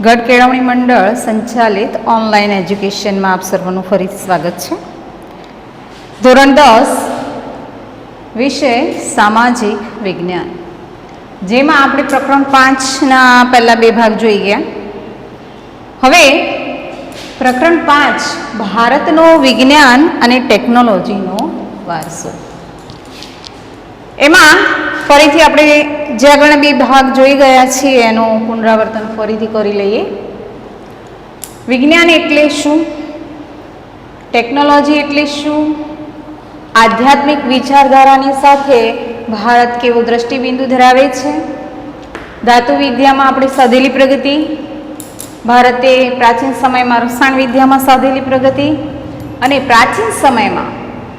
ગઢ કેળવણી મંડળ સંચાલિત ઓનલાઈન એજ્યુકેશનમાં આપ સર્વનું ફરી સ્વાગત છે. ધોરણ 10 વિષય સામાજિક વિજ્ઞાન, જેમાં આપણે પ્રકરણ 5ના પહેલા બે ભાગ જોઈ ગયા. હવે પ્રકરણ 5 ભારતનો વિજ્ઞાન અને ટેકનોલોજીનો વારસો, એમાં ફરીથી આપણે જે આગળના બે ભાગ જોઈ ગયા છીએ એનું પુનરાવર્તન ફરીથી કરી લઈએ. વિજ્ઞાન એટલે શું, ટેકનોલોજી એટલે શું, આધ્યાત્મિક વિચારધારાની સાથે ભારત કેવો દ્રષ્ટિબિંદુ ધરાવે છે, ધાતુ વિદ્યામાં આપણે સાધેલી પ્રગતિ, ભારતે પ્રાચીન સમયમાં રસાયણ વિદ્યામાં સાધેલી પ્રગતિ અને પ્રાચીન સમયમાં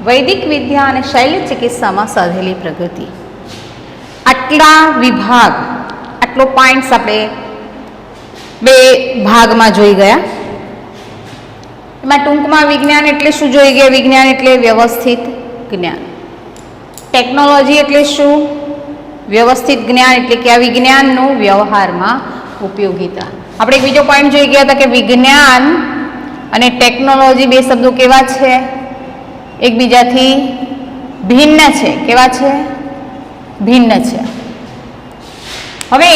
વૈદિક વિદ્યા અને શૈલ્ય ચિકિત્સામાં સાધેલી પ્રગતિ. આટલા વિભાગ, આટલો પોઈન્ટ્સ આપણે બે ભાગમાં જોઈ ગયા. એમાં ટૂંકમાં વિજ્ઞાન એટલે શું જોઈ ગયા? વિજ્ઞાન એટલે વ્યવસ્થિત જ્ઞાન. ટેકનોલોજી એટલે શું? વ્યવસ્થિત જ્ઞાન એટલે કે આ વિજ્ઞાનનું વ્યવહારમાં ઉપયોગિતા. આપણે એક બીજો પોઈન્ટ જોઈ ગયા હતા કે વિજ્ઞાન અને ટેકનોલોજી બે શબ્દો કેવા છે? એકબીજાથી ભિન્ન છે. કેવા છે? ભિન્ન છે. હવે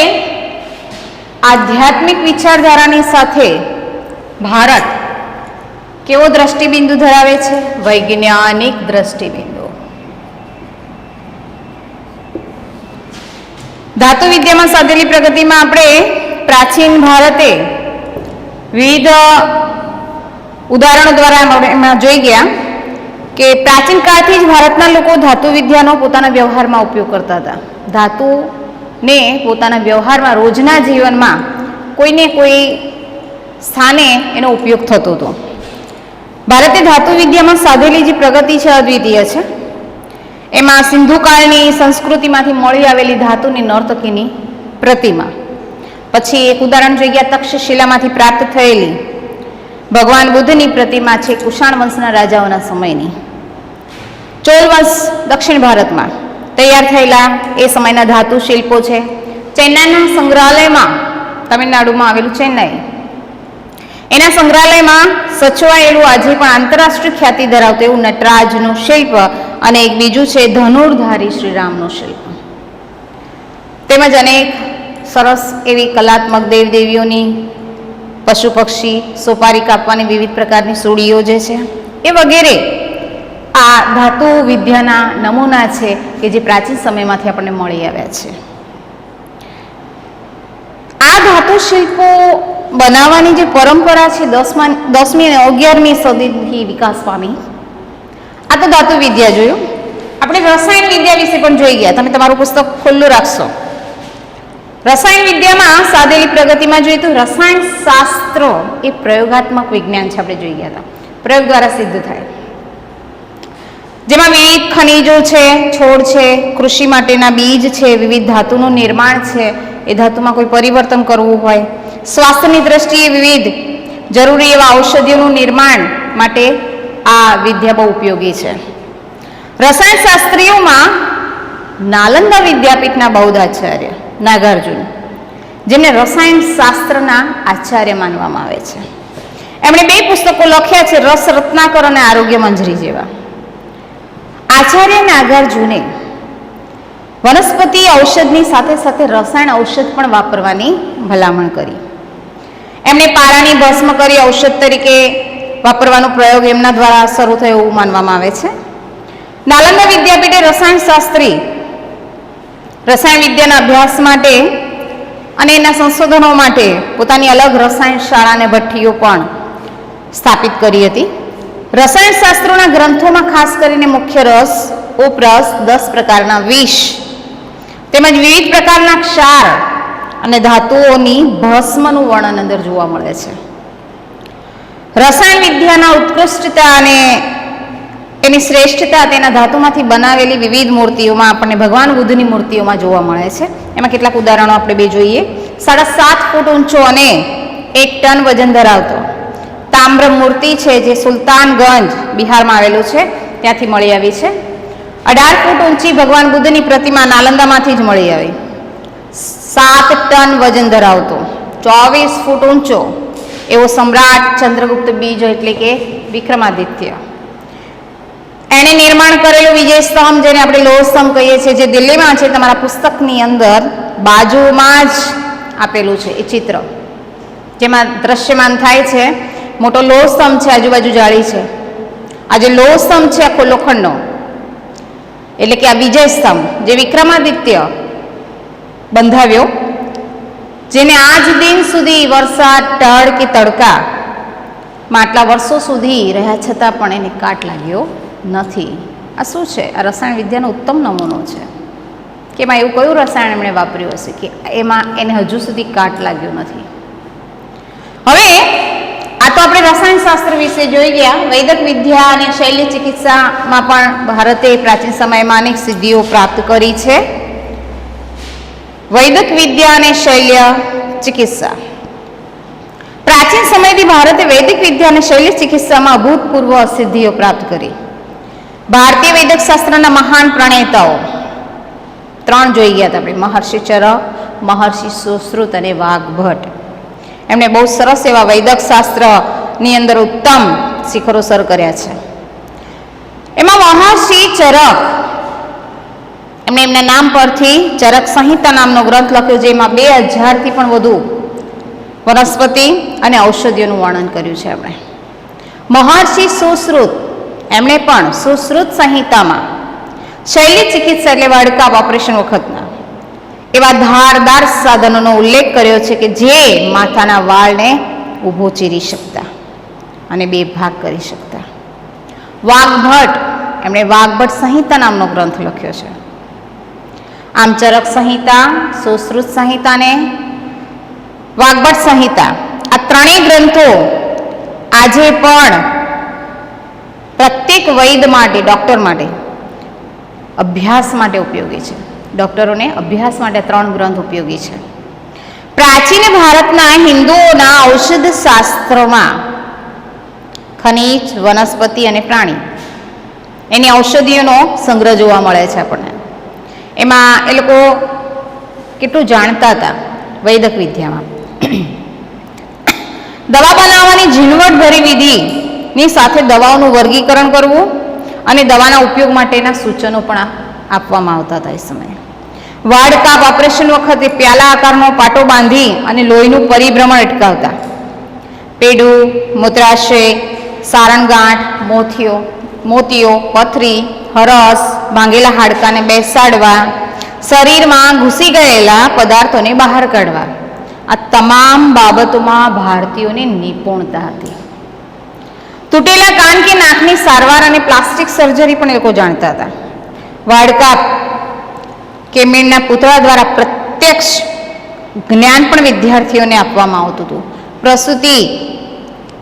આધ્યાત્મિક વિચારધારાની સાથે ભારત કેવો દ્રષ્ટિબિંદુ ધરાવે છે? વૈજ્ઞાનિક દ્રષ્ટિબિંદુ. ધાતુ વિદ્યામાં સાધેલી પ્રગતિમાં આપણે પ્રાચીન ભારતે વિવિધ ઉદાહરણો દ્વારા એમાં જોઈ ગયા કે પ્રાચીન કાળથી જ ભારતના લોકો ધાતુ વિદ્યાનો પોતાના વ્યવહારમાં ઉપયોગ કરતા હતા. ધાતુને પોતાના વ્યવહારમાં, રોજના જીવનમાં કોઈને કોઈ સ્થાને એનો ઉપયોગ થતો હતો. ભારતે ધાતુ વિદ્યામાં સાધેલી જે પ્રગતિ છે અદ્વિતીય છે. એમાં સિંધુ કાળની સંસ્કૃતિમાંથી મળી આવેલી ધાતુની નર્તકીની પ્રતિમા, પછી એક ઉદાહરણ જોઈ ગયા તક્ષશિલામાંથી પ્રાપ્ત થયેલી ભગવાન બુદ્ધની પ્રતિમા છે કુષાણ વંશના રાજાઓના સમયની. ચોલ વંશ દક્ષિણ ભારતમાં તૈયાર થયેલા એ સમયના ધાતુ શિલ્પો છે. ચેન્નાઈના સંગ્રહાલયમાં, તમિલનાડુમાં આવેલું ચેન્નાઈ, એના સંગ્રહાલયમાં સચવાયેલું આજે પણ આંતરરાષ્ટ્રીય ખ્યાતિ ધરાવતું એવું નટરાજનું શિલ્પ અને એક બીજું છે ધનુર્ધારી શ્રીરામનું શિલ્પ. તેમજ અનેક સરસ એવી કલાત્મક દેવદેવીઓની, પશુ પક્ષી, સોપારી કાપવાની વિવિધ પ્રકારની સુડીઓ જે છે એ વગેરે આ ધાતુ વિદ્યાના નમૂના છે કે જે પ્રાચીન સમયમાંથી આપણને મળી આવ્યા છે. આ ધાતુ શિલ્પો બનાવવાની જે પરંપરા છે 10મી અને 11મી સદીથી વિકાસ પામી. આ તો ધાતુ વિદ્યા જોયું. આપણે રસાયણ વિદ્યા વિશે પણ જોઈ ગયા. તમે તમારું પુસ્તક ખુલ્લું રાખશો. રસાયણ વિદ્યામાં સાધેલી પ્રગતિમાં જોઈએ તો રસાયણ શાસ્ત્ર એ પ્રયોગાત્મક વિજ્ઞાન છે. આપણે જોઈ ગયા હતા, પ્રયોગ દ્વારા સિદ્ધ થાય, જેમાં વિવિધ ખનિજો છે, છોડ છે, કૃષિ માટેના બીજ છે, વિવિધ ધાતુનું નિર્માણ છે, એ ધાતુમાં કોઈ પરિવર્તન કરવું હોય, સ્વાસ્થ્યની દ્રષ્ટિએ વિવિધ જરૂરી એવા ઔષધિઓનું નિર્માણ માટે આ વિદ્યા બહુ ઉપયોગી છે. રસાયણ શાસ્ત્રીઓમાં નાલંદા વિદ્યાપીઠના બૌદ્ધાચાર્ય નાગાર્જુન, જેમને રસાયણ શાસ્ત્રના આચાર્ય માનવામાં આવે છે, એમણે બે પુસ્તકો લખ્યા છે, રસ રત્નાકર અને આરોગ્ય મંજરી જેવા. આચાર્ય નાગાર્જુને વનસ્પતિ ઔષધની સાથે સાથે રસાયણ ઔષધ પણ વાપરવાની ભલામણ કરી. એમણે પારાની ભસ્મ કરી ઔષધ તરીકે વાપરવાનો પ્રયોગ એમના દ્વારા શરૂ થયો એવું માનવામાં આવે છે. નાલંદા વિદ્યાપીઠે રસાયણ શાસ્ત્રી રસાયણ વિદ્યાના અભ્યાસ માટે અને એના સંશોધનો માટે પોતાની અલગ રસાયણ શાળા અને ભઠ્ઠીઓ પણ સ્થાપિત કરી હતી. રસાયણ શાસ્ત્રોના ગ્રંથોમાં ખાસ કરીને મુખ્ય રસ, ઉપરસ, 10 પ્રકારના વિષ તેમજ વિવિધ પ્રકારના ક્ષાર અને ધાતુઓની ભસ્મનું વર્ણન અંદર જોવા મળે છે. રસાયણ વિદ્યાના ઉત્કૃષ્ટતા અને એની શ્રેષ્ઠતા તેના ધાતુમાંથી બનાવેલી વિવિધ મૂર્તિઓમાં આપણને ભગવાન બુદ્ધની મૂર્તિઓમાં જોવા મળે છે. એમાં કેટલાક ઉદાહરણો આપણે બે જોઈએ. 7.5 ફૂટ ઊંચો અને 1 ટન વજન ધરાવતો તામ્ર મૂર્તિ છે, જે સુલતાનગંજ બિહારમાં આવેલું છે, ત્યાંથી મળી આવી છે. 18 ફૂટ ઊંચી ભગવાન બુદ્ધની પ્રતિમા નાલંદામાંથી જ મળી આવી. 7 ટન વજન ધરાવતો 24 ફૂટ ઊંચો એવો સમ્રાટ ચંદ્રગુપ્ત બીજો એટલે કે વિક્રમાદિત્ય, એણે નિર્માણ કરેલું વિજય સ્તંભ, જેને આપણે લોહ સ્તંભ કહીએ છીએ, જે દિલ્હીમાં છે, તમારા પુસ્તકની અંદર બાજુમાં જ આપેલું છે એ ચિત્ર, જેમાં દ્રશ્યમાન થાય છે મોટો લોહ સ્તંભ છે, આજુબાજુ જાળી છે. આ જે લોહ સ્તંભ છે આખો લોખંડનો, એટલે કે આ વિજય સ્તંભ જે વિક્રમાદિત્ય બંધાવ્યો, જેને આજ દિન સુધી વરસાદ, ઢળ કે તડકામાં આટલા વર્ષો સુધી રહ્યા છતાં પણ એને કાટ લાગ્યો નથી. આ શું છે? આ રસાયણ વિદ્યાનો ઉત્તમ નમૂનો છે કે એમાં એવું કયું રસાયણ એમણે વાપર્યું હશે કે એમાં એને હજુ સુધી કાટ લાગ્યો નથી. હવે આ તો આપણે રસાયણ શાસ્ત્ર વિશે જોઈ ગયા. વૈદક વિદ્યા અને શૈલ્ય ચિકિત્સામાં પણ ભારતે પ્રાચીન સમયમાં અનેક સિદ્ધિઓ પ્રાપ્ત કરી છે. વૈદક વિદ્યા અને શૈલ્ય ચિકિત્સા. પ્રાચીન સમયથી ભારતે વૈદિક વિદ્યા અને શૈલ્ય ચિકિત્સામાં અભૂતપૂર્વ સિદ્ધિઓ પ્રાપ્ત કરી. ભારતીય વૈદક શાસ્ત્રના મહાન પ્રણેતાઓ 3 જોઈ ગયા હતા આપણે, મહર્ષિ ચરક, મહર્ષિ સુશ્રુત અને વાઘભટ્ટ. એમણે બહુ સરસ એવા વૈદક શાસ્ત્રની અંદર ઉત્તમ શિખરો સર કર્યા છે. એમાં મહર્ષિ ચરક, એમણે એમના નામ પરથી ચરક સંહિતા નામનો ગ્રંથ લખ્યો, જેમાં 2000થી પણ વધુ વનસ્પતિ અને ઔષધિઓનું વર્ણન કર્યું છે એમણે. મહર્ષિ સુશ્રુત, એમણે પણ સુશ્રુત સંહિતામાં શૈલ્ય ચિકિત્સા એટલે વાડકાપ ઓપરેશન વખતના એવા ધારદાર સાધનોનો ઉલ્લેખ કર્યો છે કે જે માથાના વાળને ઊભો ચીરી શકતા અને 2 ભાગ કરી શકતા. વાઘભટ્ટ, એમણે વાઘભટ્ટ સંહિતા નામનો ગ્રંથ લખ્યો છે. આમ ચરક સંહિતા, સુશ્રુત સંહિતા અને વાઘભટ્ટ સંહિતા, આ 3 ગ્રંથો આજે પણ પ્રત્યેક વૈદ માટે, ડૉક્ટર માટે અભ્યાસ માટે ઉપયોગી છે. ડૉક્ટરોને અભ્યાસ માટે 3 ગ્રંથ ઉપયોગી છે. પ્રાચીન ભારતના હિન્દુઓના ઔષધ શાસ્ત્રોમાં ખનિજ, વનસ્પતિ અને પ્રાણી એની ઔષધિઓનો સંગ્રહ જોવા મળે છે આપણને. એમાં એ લોકો કેટલું જાણતા હતા વૈદક વિદ્યામાં. દવા બનાવવાની ઝીણવટભરી વિધિની સાથે દવાઓનું વર્ગીકરણ કરવું અને દવાના ઉપયોગ માટેના સૂચનો પણ આપવામાં આવતા હતા એ સમયે. વાડકાપ ઓપરેશન વખતે પ્યાલા આકારનો પાટો બાંધી અને લોહીનું પરિભ્રમણ અટકાવતા. પેડું, મૂત્રાશય, સારણગાંઠ, મોતીઓ, પથરી, હરસ, ભાંગેલા હાડકાને બેસાડવા, શરીરમાં ઘૂસી ગયેલા પદાર્થોને બહાર કાઢવા, આ તમામ બાબતોમાં ભારતીયોની નિપુણતા હતી. તૂટેલા કાન કે નાકની સારવાર અને પ્લાસ્ટિક સર્જરી પણ એ લોકો જાણતા હતા. વાડકાપ કે મેળના પૂતળા દ્વારા પ્રત્યક્ષ જ્ઞાન પણ વિદ્યાર્થીઓને આપવામાં આવતું હતું. પ્રસૂતિ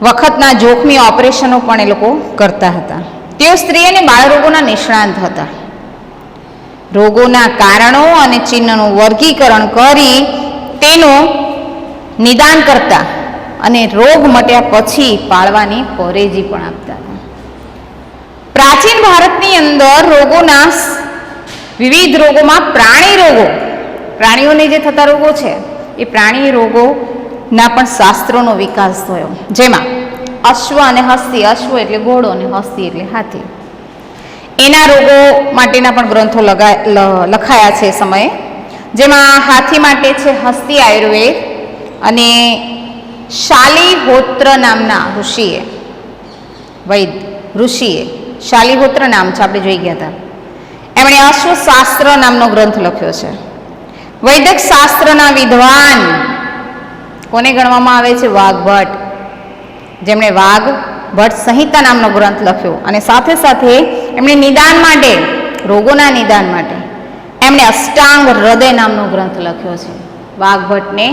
વખતના જોખમી ઓપરેશનો પણ એ લોકો કરતા હતા. તેઓ સ્ત્રી અને બાળરોગોના નિષ્ણાંત હતા. રોગોના કારણો અને ચિહ્નનું વર્ગીકરણ કરી તેનું નિદાન કરતા અને રોગ મટ્યા પછી પાળવાની પરેજી પણ આપતા હતા. પ્રાચીન ભારતની અંદર રોગોના વિવિધ રોગોમાં પ્રાણીઓને જે થતા રોગો છે એ પ્રાણી રોગોના પણ શાસ્ત્રોનો વિકાસ થયો, જેમાં અશ્વ અને હસ્તી, અશ્વ એટલે ઘોડો અને હસ્તી એટલે હાથી, એના રોગો માટેના પણ ગ્રંથો લખાયા છે એ સમયે. જેમાં હાથી માટે છે હસ્તી આયુર્વેદ અને શાલિહોત્ર નામના ઋષિએ શાલિહોત્ર નામ છે, આપણે જોઈ ગયા હતા. એમણે અશ્વશાસ્ત્ર નામનો ગ્રંથ લખ્યો છે. વૈદક શાસ્ત્રના વિદ્વાન કોને ગણવામાં આવે છે? વાઘભટ્ટ, જેમણે વાઘભટ્ટ સંહિતા નામનો ગ્રંથ લખ્યો. અને સાથે સાથે એમણે નિદાન માટે, રોગોના નિદાન માટે એમણે અષ્ટાંગ હૃદય નામનો ગ્રંથ લખ્યો છે. વાઘભટ્ટને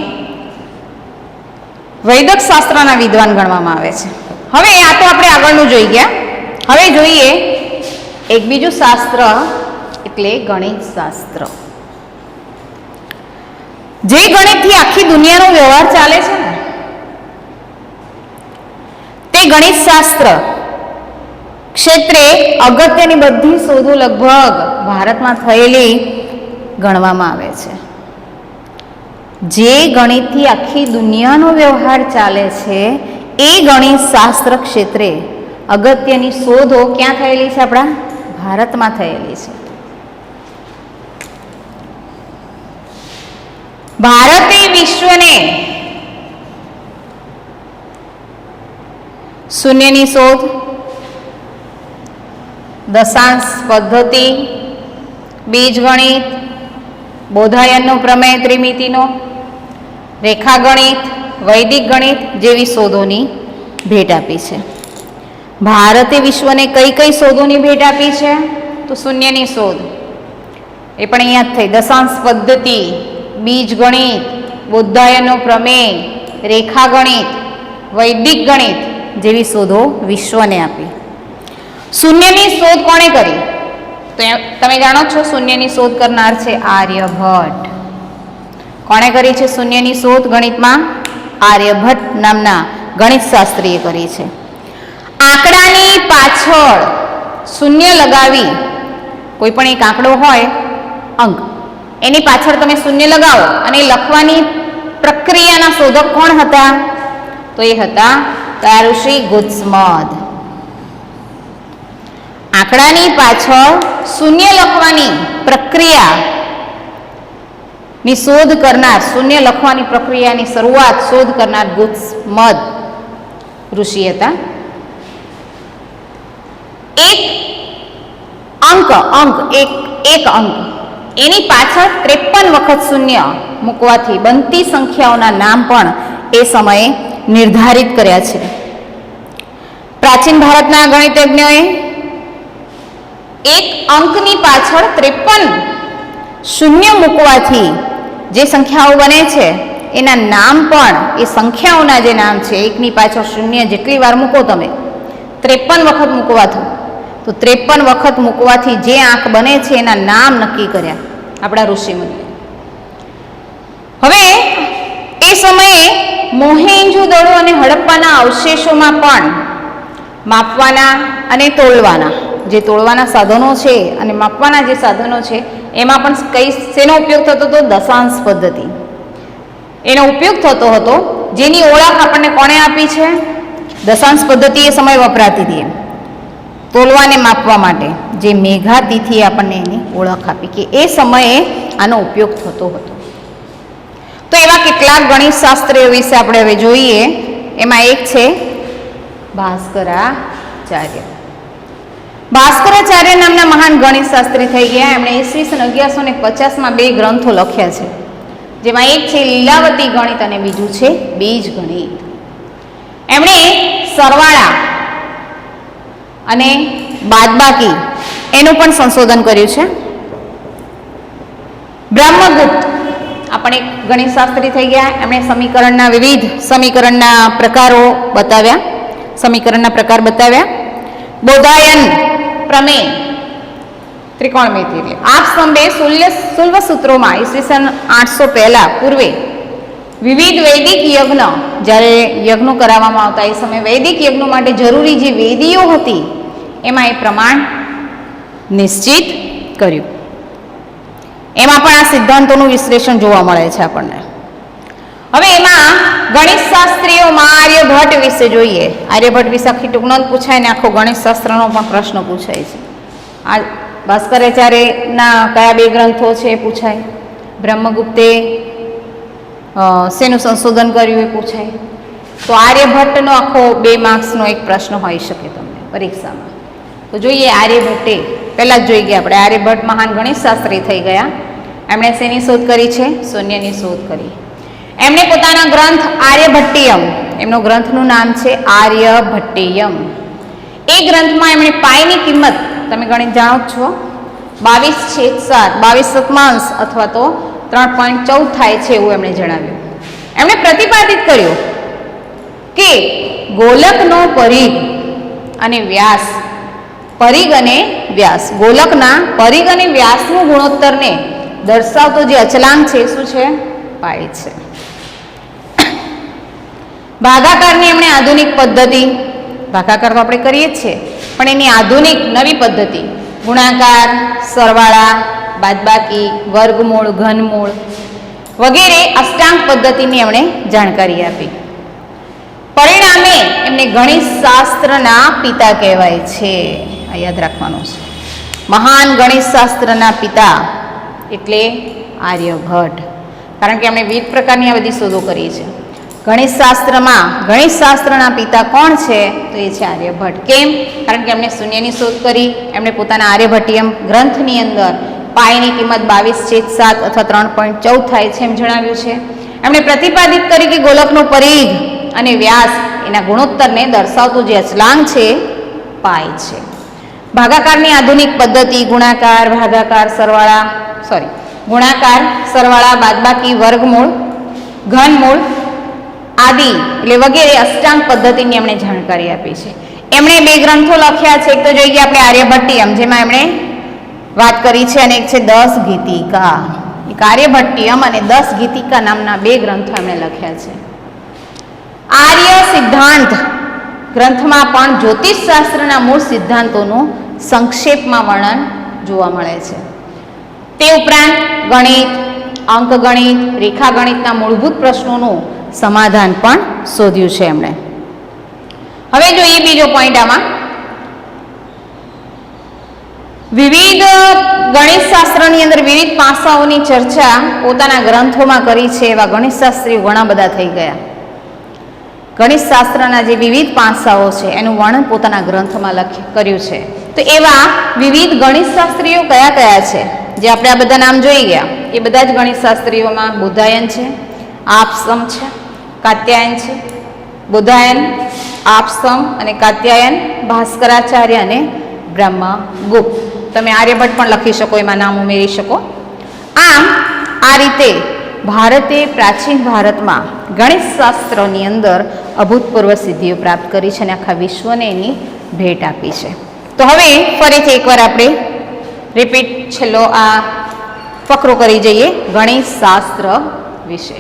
વૈદક શાસ્ત્રના વિદ્વાન ગણવામાં આવે છે. હવે આ તો આપણે આગળનું જોઈ ગયા. હવે જોઈએ એક બીજું શાસ્ત્ર, એટલે ગણિત શાસ્ત્ર. જે ગણિતથી આખી દુનિયાનો વ્યવહાર ચાલે છે ને, તે ગણિત શાસ્ત્ર ક્ષેત્રે અગત્યની બધી શોધો લગભગ ભારતમાં થયેલી ગણવામાં આવે છે. જે ગણિતથી આખી દુનિયાનો વ્યવહાર ચાલે છે એ ગણિત શાસ્ત્ર ક્ષેત્રે અગત્યની શોધો ક્યાં થયેલી છે? આપણા ભારતમાં થયેલી છે. ભારતે વિશ્વને શૂન્યની શોધ, દશાંશ પદ્ધતિ, બીજગણિત, બોધાયનનો પ્રમેય ત્રિમિતિનો, રેખાગણિત, વૈદિક ગણિત જેવી શોધોની ભેટ આપી છે. ભારતે વિશ્વને કઈ કઈ શોધોની ભેટ આપી છે? તો શૂન્યની શોધ એ પણ અહીંયા જ થઈ, દશાંશ પદ્ધતિ, બીજગણિત, બોધાયનનો પ્રમેય, રેખાગણિત, વૈદિક ગણિત જેવી શોધો વિશ્વને આપી. શૂન્યની શોધ કોણે કરી? તો તમે જાણો છો શૂન્યની શોધ કરનાર છે આર્યભટ્ટ. કોણે કરી છે શૂન્યની શોધ ગણિતમાં? આર્યભટ્ટ નામના ગણિત શાસ્ત્રીએ કરી છે. આંકડાની પાછળ શૂન્ય લગાવી, કોઈ પણ એક આંકડો હોય અંક, એની પાછળ તમે શૂન્ય લગાવો અને લખવાની પ્રક્રિયાના શોધક કોણ હતા? તો એ હતા ઋષિ ગુત્સમદ. આંકડાની પાછળ શૂન્ય લખવાની પ્રક્રિયાની શોધ કરનાર, શૂન્ય લખવાની પ્રક્રિયાની શરૂઆત શોધ કરનાર ગુત્સમદ ઋષિ હતા. એક અંક એની પાછળ 53 વખત શૂન્ય મૂકવાથી બનતી સંખ્યાઓના નામ પણ એ સમયે નિર્ધારિત કર્યા છે. પ્રાચીન ભારતના ગણિતજ્ઞોએ એક અંકની પાછળ 53 શૂન્ય મૂકવાથી જે સંખ્યાઓ બને છે એના નામ પણ, એ સંખ્યાઓના જે નામ છે, એકની પાછળ શૂન્ય જેટલી વાર મૂકો તમે, 53 વખત મૂકવાથી, તો 53 વખત મૂકવાથી જે આંક બને છે એના નામ નક્કી કર્યા આપણા ઋષિમુનિએ. હવે એ સમયે મોહેંજો-દડો અને હડપ્પાના અવશેષોમાં પણ માપવાના અને તોલવાના, જે તોલવાના સાધનો છે અને માપવાના જે સાધનો છે એમાં પણ શેનો ઉપયોગ થતો હતો? દશાંશ પદ્ધતિ એનો ઉપયોગ થતો હતો, જેની ઓળખ આપણને કોણે આપી છે? દશાંશ પદ્ધતિ એ સમય વપરાતી હતી તોલવાને માપવા માટે, જે મેઘાતિથિ આપણને એની ઓળખ આપી કે એ સમયે આનો ઉપયોગ થતો હતો. તો એવા કેટલાક ગણિત શાસ્ત્રીઓ વિશે આપણે હવે જોઈએ. એમાં એક છે ભાસ્કરાચાર્ય. ભાસ્કરાચાર્ય નામના મહાન ગણિત શાસ્ત્રી થઈ ગયા. એમણે ઈસવીસન 1150માં 2 ગ્રંથો લખ્યા છે, જેમાં એક છે લીલાવતી ગણિત અને બીજું છે બીજ ગણિત. એમણે સરવાળા અને બાદબાકી એનું પણ સંશોધન કર્યું છે. બ્રહ્મગુપ્ત આપણે ગણિત શાસ્ત્રી થઈ ગયા. એમણે સમીકરણના વિવિધ સમીકરણના પ્રકારો બતાવ્યા, સમીકરણના પ્રકાર બતાવ્યા. બોધાયન પ્રમેય, ત્રિકોણમિતિ એટલે આપસ્તંભે શુલ્વ સૂત્રોમાં ઈસવીસન 800 પહેલા પૂર્વે વિવિધ વૈદિક યજ્ઞ, જ્યારે યજ્ઞો કરાવવામાં આવતા એ સમયે વૈદિક યજ્ઞો માટે જરૂરી જે વેદીઓ હતી એમાં એ પ્રમાણ નિશ્ચિત કર્યું. એમાં પણ આ સિદ્ધાંતોનું વિશ્લેષણ જોવા મળે છે આપણને. હવે એમાં ગણિત શાસ્ત્રીઓમાં આર્યભટ્ટ વિશે જોઈએ. આર્યભટ્ટ વિશે આખી ટૂંક નોંધ પૂછાય ને આખો ગણિત શાસ્ત્રનો પણ પ્રશ્ન પૂછાય છે. આ ભાસ્કરાચાર્યના કયા 2 ગ્રંથો છે એ પૂછાય. બ્રહ્મગુપ્તે શેનું સંશોધન કર્યું એ પૂછાય. તો આર્યભટ્ટનો આખો 2 માર્ક્સનો એક પ્રશ્ન હોઈ શકે તમને પરીક્ષામાં. તો જોઈએ આર્યભટ્ટે, પહેલાં જ જોઈ ગયા આપણે, આર્યભટ્ટ મહાન ગણિત શાસ્ત્રી થઈ ગયા. એમણે શેની શોધ કરી છે? શૂન્યની શોધ કરી. એમણે પોતાના ગ્રંથ આર્યભટ્ટિયમ, એમનો ગ્રંથનું નામ છે આર્યભટ્ટિયમ. એ ગ્રંથમાં એમણે પાઈની કિંમત, તમે ગણિત જાણો જ છો, 22/7, 22 અથવા તો 3.14 થાય છે એવું એમણે જણાવ્યું. એમણે પ્રતિપાદિત કર્યું કે ગોલકનો પરિઘ અને વ્યાસ, પરિઘ અને વ્યાસ, ગોલકના પરિઘ અને વ્યાસનું ગુણોત્તરને દર્શાવતો જે અચલાંક છે શું છે? પાઈ છે. ભાગાકારની એમણે આધુનિક પદ્ધતિ, ભાગાકાર તો આપણે કરીએ જ છીએ, પણ એની આધુનિક નવી પદ્ધતિ, ગુણાકાર, સરવાળા, બાદબાકી, વર્ગમૂળ, ઘનમૂળ, વગેરે અષ્ટાંગ પદ્ધતિની એમણે જાણકારી આપી. પરિણામે એમને ગણિત શાસ્ત્રના પિતા કહેવાય છે. આ યાદ રાખવાનું છે. મહાન ગણિત શાસ્ત્રના પિતા એટલે આર્યભટ્ટ. કારણ કે એમણે વિવિધ પ્રકારની આ બધી શોધો કરી છે. ગણિત શાસ્ત્રના પિતા કોણ છે? તો એ છે આર્યભટ્ટ. કેમ? કારણ કે એમણે શૂન્યની શોધ કરી. એમણે પોતાના આર્યભટ્ટિયમ ગ્રંથની અંદર પાઈની કિંમત 22/7 અથવા 3.14 થાય છે એમ જણાવ્યું છે. એમણે પ્રતિપાદિત કરી કે ગોલકનો પરિઘ અને વ્યાસ એના ગુણોત્તરને દર્શાવતું જે અચલાંક છે પાઈ છે. ભાગાકારની આધુનિક પદ્ધતિ ગુણાકાર, ભાગાકાર, સરવાળા, બાદબાકી, વર્ગમૂળ, ઘનમૂળ આદિ એટલે વગેરે અષ્ટાંગ પદ્ધતિની એમણે જાણકારી આપી છે. એમણે 2 ગ્રંથો લખ્યા છે. એક તો જોઈએ આપણે આર્યભટ્ટિયમ, જેમાં એમણે વાત કરી છે, અને એક છે 10 ગીતિકા. એક આર્યભટ્ટિયમ અને 10 ગીતિકા નામના 2 ગ્રંથો એમણે લખ્યા છે. આર્ય સિદ્ધાંત ગ્રંથમાં પણ જ્યોતિષશાસ્ત્રના મૂળ સિદ્ધાંતોનું સંક્ષેપમાં વર્ણન જોવા મળે છે. તે ઉપરાંત ગણિત, અંકગણિત, રેખાગણિતના મૂળભૂત પ્રશ્નોનું સમાધાન પણ શોધ્યું છે એમણે. હવે જોઈએ બીજો પોઈન્ટ આમાં. વિવિધ ગણિતશાસ્ત્રની અંદર વિવિધ પાસાઓની ચર્ચા પોતાના ગ્રંથોમાં કરી છે એવા ગણિતશાસ્ત્રીઓ ઘણા બધા થઈ ગયા. ગણિતશાસ્ત્રના જે વિવિધ પાસાઓ છે એનું વર્ણન પોતાના ગ્રંથમાં કર્યું છે. તો એવા વિવિધ ગણિતશાસ્ત્રીઓ કયા કયા છે? જે આપણે આ બધા નામ જોઈ ગયા એ બધા જ ગણિતશાસ્ત્રીઓમાં બુધાયન છે, આપસમ છે, કાત્યાયન છે. બુધાયન, આપસમ અને કાત્યાયન, ભાસ્કરાચાર્ય અને બ્રહ્મગુપ્ત. તમે આર્યભટ્ટ પણ લખી શકો, એમાં નામ ઉમેરી શકો. આમ આ રીતે ભારતે પ્રાચીન ભારતમાં ગણિતશાસ્ત્રની અંદર અભૂતપૂર્વ સિદ્ધિઓ પ્રાપ્ત કરી છે અને આખા વિશ્વને એની ભેટ આપી છે. તો હવે ફરીથી એકવાર આપણે રિપીટ છેલ્લો આ ફકરો કરી જઈએ ગણિતશાસ્ત્ર વિશે.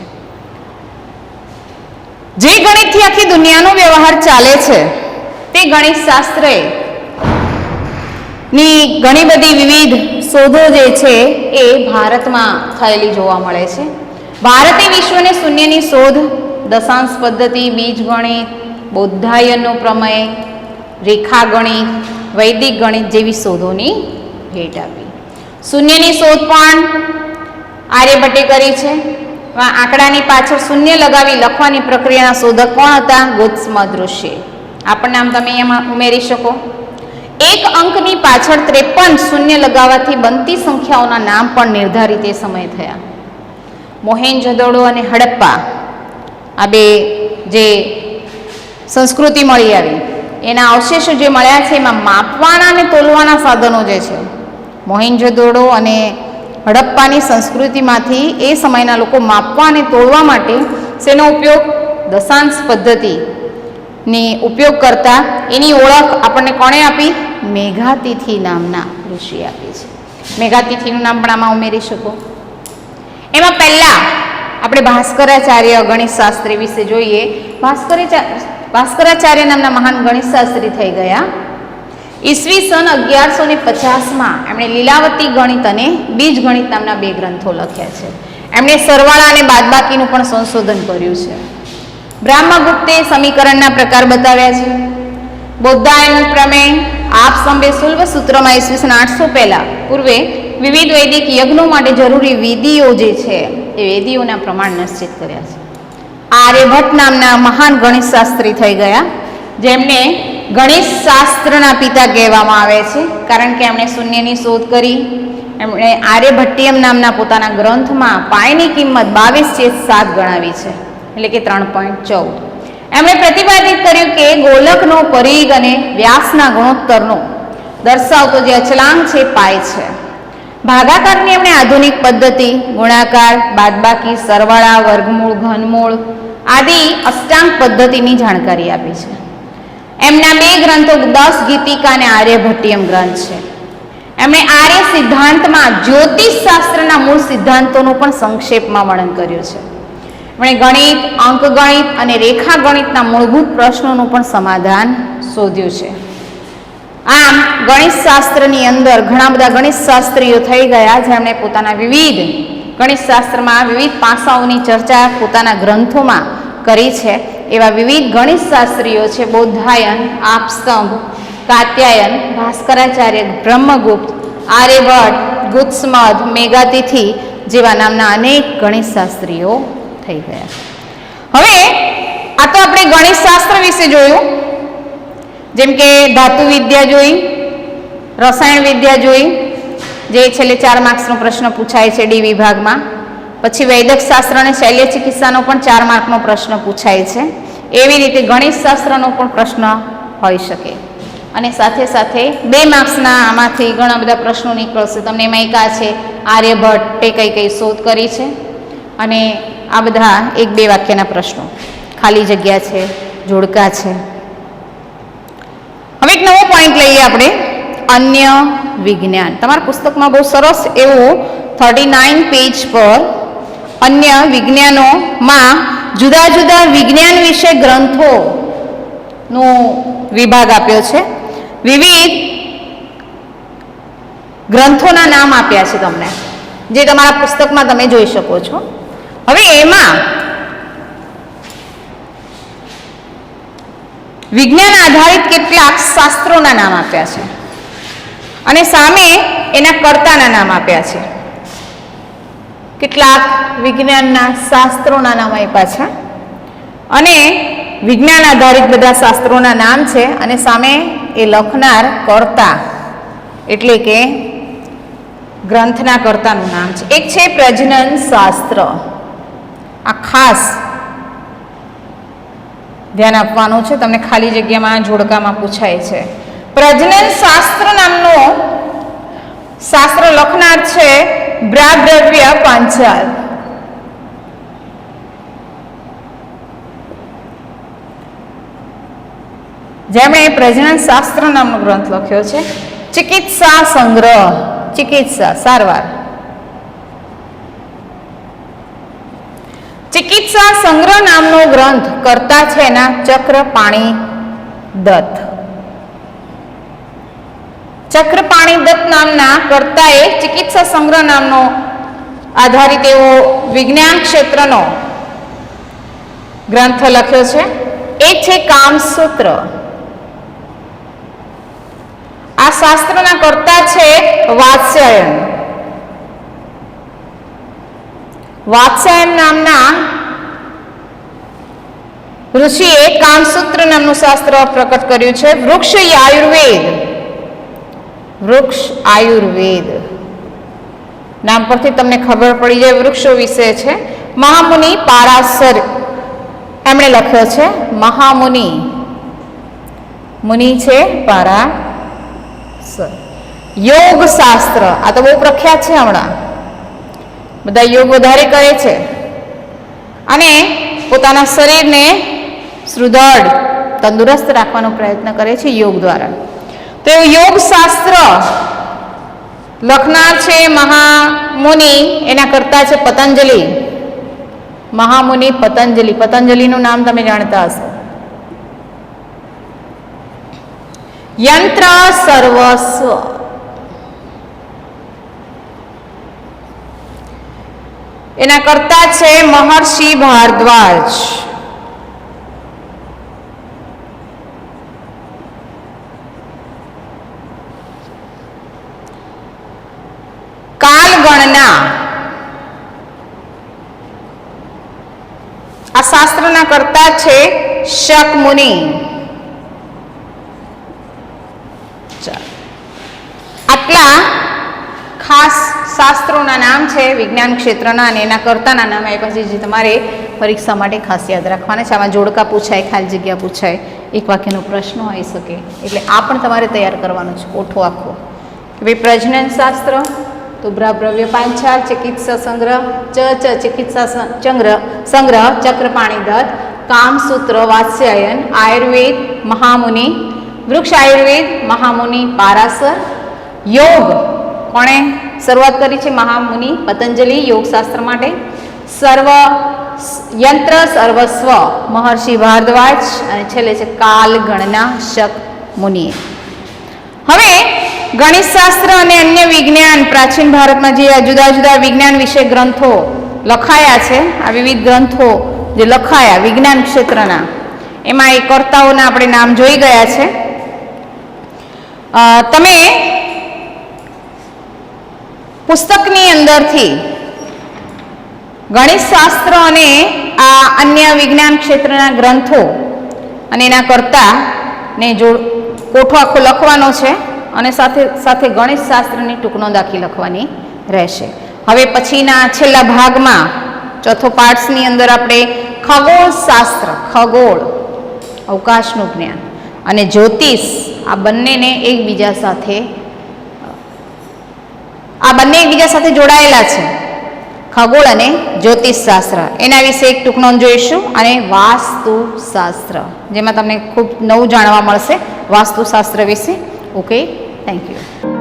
જે ગણિતથી આખી દુનિયાનો વ્યવહાર ચાલે છે તે ગણિતશાસ્ત્રએ ની ઘણી બધી વિવિધ શોધો જે છે એ ભારતમાં થયેલી જોવા મળે છે. ભારતે વિશ્વને શૂન્યની શોધ, દશાંશ પદ્ધતિ, બીજગણિત, બૌદ્ધાયનનો પ્રમેય, રેખાગણિત, વૈદિક ગણિત જેવી શોધોની ભેટ આપી. શૂન્યની શોધ પણ આર્યભટ્ટે કરી છે. આંકડાની પાછળ શૂન્ય લગાવી લખવાની પ્રક્રિયાના શોધક કોણ હતા? ગૌતમબુદ્ધ. આ પણ નામ તમે એમાં ઉમેરી શકો. એક અંકની પાછળ 53 શૂન્ય લગાવવાથી બનતી સંખ્યાઓના નામ પણ નિર્ધારિત એ સમય થયા. મોહેનજોદડો અને હડપ્પા આ બે જે સંસ્કૃતિ મળી આવી એના અવશેષો જે મળ્યા છે એમાં માપવાના અને તોલવાના સાધનો જે છે, મોહેનજોદડો અને હડપ્પાની સંસ્કૃતિમાંથી એ સમયના લોકો માપવા અને તોલવા માટે શેનો ઉપયોગ? દશાંશ પદ્ધતિની ઉપયોગ કરતા. એની ઓળખ આપણને કોણે આપી? મેઘાતિથિ નામના ઋષિ આપી છે. મેઘાતિથિનું નામ પણ આમાં ઉમેરી શકો. એમાં પહેલા આપણે ભાસ્કરાચાર્ય ગણિતશાસ્ત્રી વિશે જોઈએ. ભાસ્કરાચાર્ય નામના મહાન ગણિતશાસ્ત્રી થઈ ગયા. ઈસવીસન 1150માં એમણે લીલાવતી ગણિત અને બીજગણિત નામના 2 ગ્રંથો લખ્યા છે. એમણે સરવાળા અને બાદબાકીનું પણ સંશોધન કર્યું છે. બ્રહ્મગુપ્તે સમીકરણના પ્રકાર બતાવ્યા છે. બૌદ્ધાયન પ્રમેય, આપસંબે સુલભ સૂત્રમાં ઈસવીસન 800 પહેલા પૂર્વે વિવિધ વૈદિક યજ્ઞો માટે જરૂરી વિધિઓ જે છે એ વિધિઓના પ્રમાણ નિશ્ચિત કર્યા છે. આર્યભટ્ટ નામના મહાન ગણિતશાસ્ત્રી થઈ ગયા, જેમને ગણિતશાસ્ત્રના પિતા કહેવામાં આવે છે. કારણ કે એમણે શૂન્યની શોધ કરી. એમણે આર્યભટ્ટિયમ નામના પોતાના ગ્રંથમાં પાઈની કિંમત 22/7 ગણાવી છે, એટલે કે 3.14. એમણે પ્રતિપાદિત કર્યું કે ગોલકનો પરિઘ અને વ્યાસના ગુણોત્તરનો દર્શાવતો જે અચલાંક છે પાઈ છે. ભાગાકારની એમણે આધુનિક પદ્ધતિ ગુણાકાર, બાદબાકી, સરવાળા, વર્ગમૂળ, ઘનમૂળ આદિ અષ્ટાંગ પદ્ધતિની જાણકારી આપી છે. એમના 2 ગ્રંથો 10 ગીતિકા અને આર્યભટ્ટિયમ ગ્રંથ છે. એમણે આર્ય સિદ્ધાંતમાં જ્યોતિષશાસ્ત્રના મૂળ સિદ્ધાંતોનું પણ સંક્ષેપમાં વર્ણન કર્યું છે. એમણે ગણિત, અંકગણિત અને રેખાગણિતના મૂળભૂત પ્રશ્નોનું પણ સમાધાન શોધ્યું છે. આમ ગણિતશાસ્ત્રની અંદર ઘણા બધા ગણિતશાસ્ત્રીઓ થઈ ગયા જેમણે પોતાના વિવિધ ગણિતશાસ્ત્રમાં વિવિધ પાસાઓની ચર્ચા પોતાના ગ્રંથોમાં કરી છે એવા વિવિધ ગણિતશાસ્ત્રીઓ છે બોધાયન, આપસ્તંભ, કાત્યાયન, ભાસ્કરાચાર્ય, બ્રહ્મગુપ્ત, આર્યભટ્ટ, ગુત્સમદ, મેઘાતિથિ જેવા નામના અનેક ગણિતશાસ્ત્રીઓ થઈ ગયા. હવે આ તો આપણે ગણિતશાસ્ત્ર વિશે જોયું, જેમ કે ધાતુ વિદ્યા જોઈ, રસાયણ વિદ્યા જોઈ, જે છેલ્લે 4 માર્ક્સનો પ્રશ્ન પૂછાય છે ડી વિભાગમાં. પછી વૈદક શાસ્ત્ર અને શૈલ્ય ચિકિત્સાનો પણ 4 માર્કનો પ્રશ્ન પૂછાય છે. એવી રીતે ગણિતશાસ્ત્રનો પણ પ્રશ્ન હોઈ શકે. અને સાથે સાથે 2 માર્ક્સના આમાંથી ઘણા બધા પ્રશ્નો નીકળશે. તમને એમાં એકા છે આર્યભટ્ટે કઈ કઈ શોધ કરી છે, અને આ બધા 1-2 વાક્યના પ્રશ્નો, ખાલી જગ્યા છે, જોડકા છે. હવે એક નવો પોઈન્ટ લઈએ આપણે, અન્ય વિજ્ઞાન. તમારા પુસ્તકમાં બહુ સરસ એવું 39 પેજ પર અન્ય વિજ્ઞાનોમાં જુદા જુદા વિજ્ઞાન વિશે ગ્રંથોનો વિભાગ આપ્યો છે. વિવિધ ગ્રંથોના નામ આપ્યા છે તમને, જે તમારા પુસ્તકમાં તમે જોઈ શકો છો. હવે એમાં વિજ્ઞાન આધારિત કેટલાક શાસ્ત્રોના નામ આપ્યા છે અને સામે એના કર્તાના નામ આપ્યા છે. કેટલાક વિજ્ઞાનના શાસ્ત્રોના નામ આપ્યા છે અને વિજ્ઞાન આધારિત બધા શાસ્ત્રોના નામ છે, અને સામે એ લખનાર કર્તા એટલે કે ગ્રંથના કર્તાનું નામ છે. એક છે પ્રજનન શાસ્ત્ર. આ ખાસ ધ્યાન આપવાનું છે, તમને ખાલી જગ્યામાં જોડકામાં પૂછાય છે. પ્રજનન શાસ્ત્ર નામનો શાસ્ત્ર લખનાર છે બ્રાદ્રવ્ય પાંચાલ. જેમણે પ્રજનન શાસ્ત્ર નામનો ગ્રંથ લખ્યો છે. ચિકિત્સા સંગ્રહ, ચિકિત્સા સારવાર. ચિકિત્સા સંગ્રહ નામનો ગ્રંથ કરતા છે એના ચક્રપાણી દત્ત. ચક્રપાણી દત્ત નામના કર્તાએ ચિકિત્સા સંગ્રહ નામનો આધારિત એવો વિજ્ઞાન ક્ષેત્રનો ગ્રંથ લખ્યો છે. એક છે કામસૂત્ર. આ શાસ્ત્રના કર્તા છે વાત્સ્યાયન. વાત્સ્યાયન નામના ઋષિએ કામસૂત્ર નામનું શાસ્ત્ર પ્રકટ કર્યું છે. વૃક્ષ આયુર્વેદ, વૃક્ષ આયુર્વેદ નામ પરથી તમને ખબર પડી જાય વૃક્ષો વિશે છે. મહામુનિ પારાશર એમણે લખ્યો છે. મહામુનિ, મુનિ છે પારાશર. યોગ શાસ્ત્ર, આ તો બહુ પ્રખ્યાત છે. હમણાં બધા યોગ વધારે કરે છે અને પોતાના શરીરને સુદૃઢ તંદુરસ્ત રાખવાનો પ્રયત્ન કરે છે યોગ દ્વારા. તો યોગ શાસ્ત્ર લખનાર છે મહામુનિ, એના કરતા છે પતંજલિ. મહામુનિ પતંજલિ. પતંજલિનું નામ તમે જાણતા હશો. યંત્ર સર્વસ્વ, એના કરતા છે મહર્ષિ ભારદ્વાજ. કાલગણના, આ શાસ્ત્રના કર્તા છે શક મુનિ. આટલા ખાસ શાસ્ત્રોના નામ છે વિજ્ઞાન ક્ષેત્રના, અને એના કર્તાના નામ આપ્યા છે જે તમારે પરીક્ષા માટે ખાસ યાદ રાખવાના છે. આમાં જોડકા પૂછાય, ખાલી જગ્યા પૂછાય, એક વાક્યનો પ્રશ્ન હોઈ શકે, એટલે આ પણ તમારે તૈયાર કરવાનું છે કોઠો આખો. ભાઈ પ્રજનન શાસ્ત્ર તો બ્રાદ્રવ્ય પાંચાલ, ચિકિત્સા સંગ્રહ ચિકિત્સા સંગ્રહ ચક્રપાણી દત્ત, કામસૂત્ર વાત્સ્યાયન, આયુર્વેદ મહામુનિ, વૃક્ષ આયુર્વેદ મહામુનિ પારાશર, યોગ કોણે શરૂઆત કરી છે મહામુનિ પતંજલિ યોગશાસ્ત્ર માટે, યંત્ર સર્વસ્વ મહર્ષિ ભારદ્વાજ, અને છેલ્લે છે કાલગણના શક મુનિએ. હવે ગણિતશાસ્ત્ર અને અન્ય વિજ્ઞાન પ્રાચીન ભારતમાં જે જુદા જુદા વિજ્ઞાન વિશે ગ્રંથો લખાયા છે, આ વિવિધ ગ્રંથો જે લખાયા વિજ્ઞાન ક્ષેત્રના, એમાં એ કર્તાઓના આપણે નામ જોઈ ગયા છે. તમે પુસ્તકની અંદરથી ગણિતશાસ્ત્ર અને આ અન્ય વિજ્ઞાન ક્ષેત્રના ગ્રંથો અને એના કર્તાને કોઠો આખો લખવાનો છે અને સાથે સાથે ગણિતશાસ્ત્રની ટૂંકનોંધ લખવાની રહેશે. હવે પછીના છેલ્લા ભાગમાં ચોથો પાર્ટ્સની અંદર આપણે ખગોળશાસ્ત્ર, ખગોળ, અવકાશનું જ્ઞાન અને જ્યોતિષ, આ બંને એકબીજા સાથે જોડાયેલા છે. ખગોળ અને જ્યોતિષશાસ્ત્ર, એના વિશે એક ટૂંકનોંધ જોઈશું. અને વાસ્તુશાસ્ત્ર, જેમાં તમને ખૂબ નવું જાણવા મળશે વાસ્તુશાસ્ત્ર વિશે. Okay, thank you.